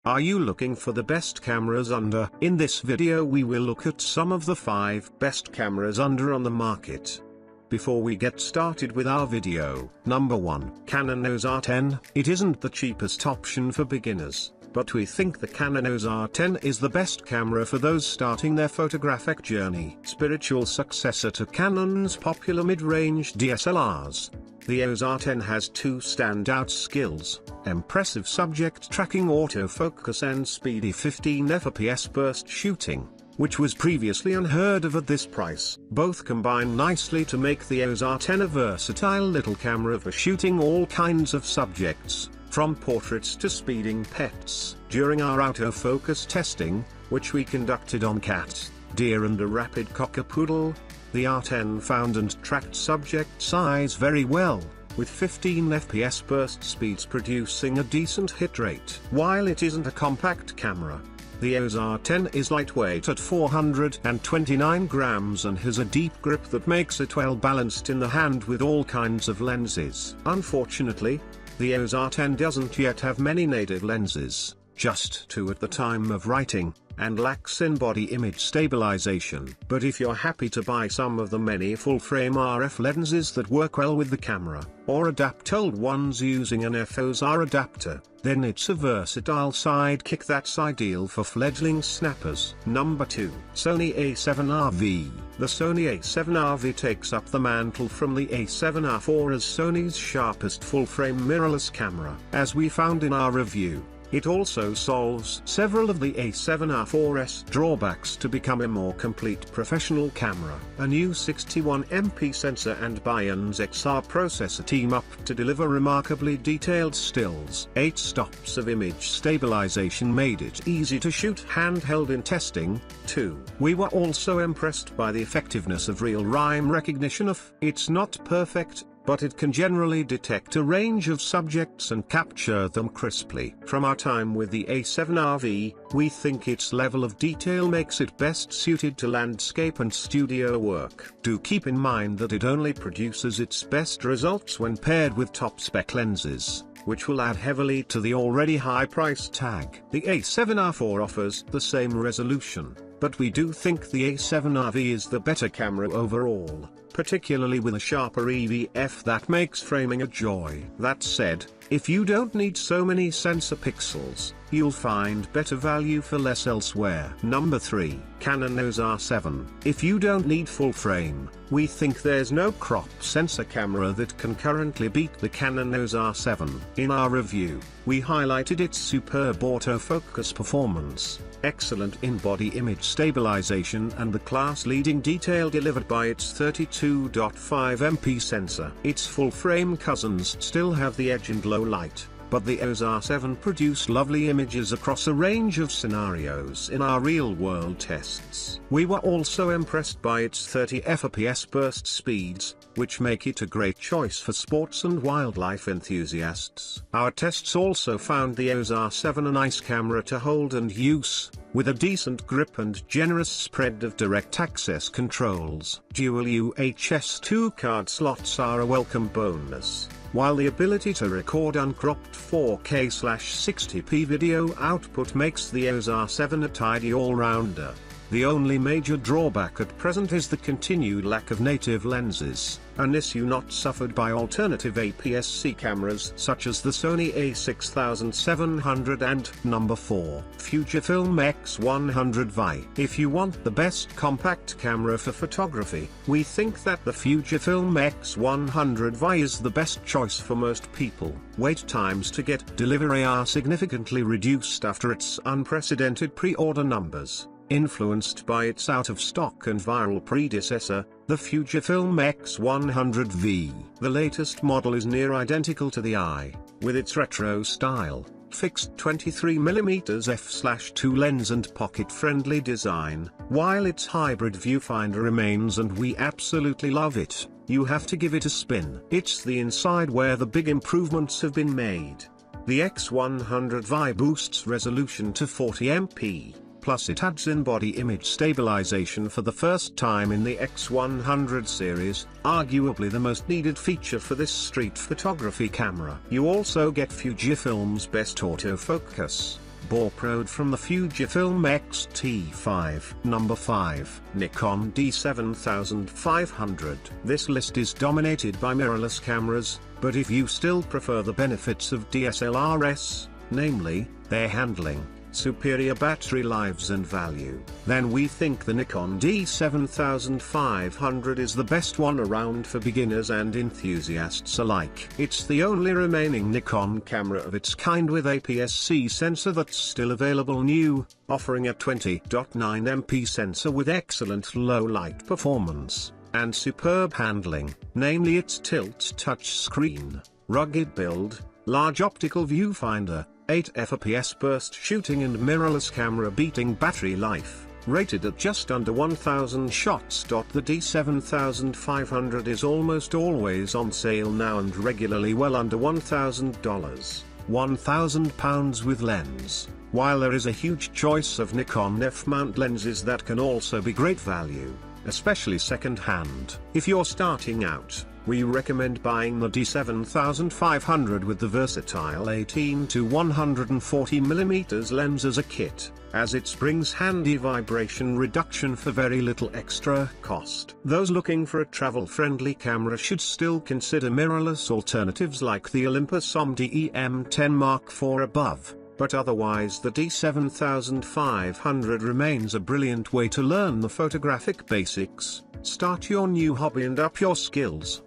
Are you looking for the best cameras under? In this video we will look at some of the 5 best cameras under on the market. Before we get started with our video, number 1, Canon EOS R10. It isn't the cheapest option for beginners, but we think the Canon EOS R10 is the best camera for those starting their photographic journey. Spiritual successor to Canon's popular mid-range DSLRs, the EOS R10 has 2 standout skills: impressive subject tracking, autofocus, and speedy 15 fps burst shooting, which was previously unheard of at this price. Both combine nicely to make the EOS R10 a versatile little camera for shooting all kinds of subjects, from portraits to speeding pets. During our autofocus testing, which we conducted on cats, deer and a rapid cockapoodle, the R10 found and tracked subject size very well, with 15 fps burst speeds producing a decent hit rate. While it isn't a compact camera, the EOS R10 is lightweight at 429 grams and has a deep grip that makes it well balanced in the hand with all kinds of lenses. Unfortunately, the EOS R10 doesn't yet have many native lenses, just 2 at the time of writing, and lacks in-body image stabilization. But if you're happy to buy some of the many full-frame RF lenses that work well with the camera, or adapt old ones using an FOSR adapter, then it's a versatile sidekick that's ideal for fledgling snappers. Number 2, Sony A7R V. The Sony A7R V takes up the mantle from the A7R IV as Sony's sharpest full-frame mirrorless camera. As we found in our review, it also solves several of the A7R IV's drawbacks to become a more complete professional camera. A new 61MP sensor and Bayern's XR processor team up to deliver remarkably detailed stills. 8 stops of image stabilization made it easy to shoot handheld in testing, too. We were also impressed by the effectiveness of real time recognition of. It's not perfect, but it can generally detect a range of subjects and capture them crisply. From our time with the A7R V, we think its level of detail makes it best suited to landscape and studio work. Do keep in mind that it only produces its best results when paired with top-spec lenses, which will add heavily to the already high price tag. The A7R IV offers the same resolution, but we do think the A7R V is the better camera overall, particularly with a sharper EVF that makes framing a joy. That said, if you don't need so many sensor pixels, you'll find better value for less elsewhere. Number 3, Canon EOS R7. If you don't need full frame, we think there's no crop sensor camera that can currently beat the Canon EOS R7. In our review, we highlighted its superb autofocus performance, excellent in-body image stabilization, and the class-leading detail delivered by its 32.5MP sensor. Its full-frame cousins still have the edge and low light, but the EOS R7 produced lovely images across a range of scenarios in our real-world tests. We were also impressed by its 30 fps burst speeds, which make it a great choice for sports and wildlife enthusiasts. Our tests also found the EOS R7 a nice camera to hold and use, with a decent grip and generous spread of direct access controls. Dual UHS 2 card slots are a welcome bonus, while the ability to record uncropped 4K/60p video output makes the EOS R7 a tidy all-rounder. The only major drawback at present is the continued lack of native lenses, an issue not suffered by alternative APS-C cameras such as the Sony A6700 and number 4, Fujifilm X100VI. If you want the best compact camera for photography, we think that the Fujifilm X100VI is the best choice for most people. Wait times to get delivery are significantly reduced after its unprecedented pre-order numbers, influenced by its out-of-stock and viral predecessor, the Fujifilm X100V. The latest model is near identical to the i, with its retro style, fixed 23mm f/2 lens and pocket-friendly design, while its hybrid viewfinder remains, and we absolutely love it. You have to give it a spin. It's the inside where the big improvements have been made. The X100VI boosts resolution to 40MP. Plus it adds in-body image stabilization for the first time in the X100 series, arguably the most needed feature for this street photography camera. You also get Fujifilm's best autofocus, borrowed from the Fujifilm X-T5. Number 5. Nikon D7500. This list is dominated by mirrorless cameras, but if you still prefer the benefits of DSLRs, namely, their handling, superior battery lives and value, then we think the Nikon D7500 is the best one around for beginners and enthusiasts alike. It's the only remaining Nikon camera of its kind with APS-C sensor that's still available new, offering a 20.9 MP sensor with excellent low light performance, and superb handling, namely its tilt touch screen, rugged build, large optical viewfinder, 8 fps burst shooting and mirrorless camera beating battery life, rated at just under 1000 shots. The D7500 is almost always on sale now and regularly well under $1,000, £1,000 with lens, while there is a huge choice of Nikon F-mount lenses that can also be great value, especially second-hand. If you're starting out, we recommend buying the D7500 with the versatile 18 to 140mm lens as a kit, as it brings handy vibration reduction for very little extra cost. Those looking for a travel-friendly camera should still consider mirrorless alternatives like the Olympus OMD EM10 Mark IV above, but otherwise the D7500 remains a brilliant way to learn the photographic basics, start your new hobby and up your skills.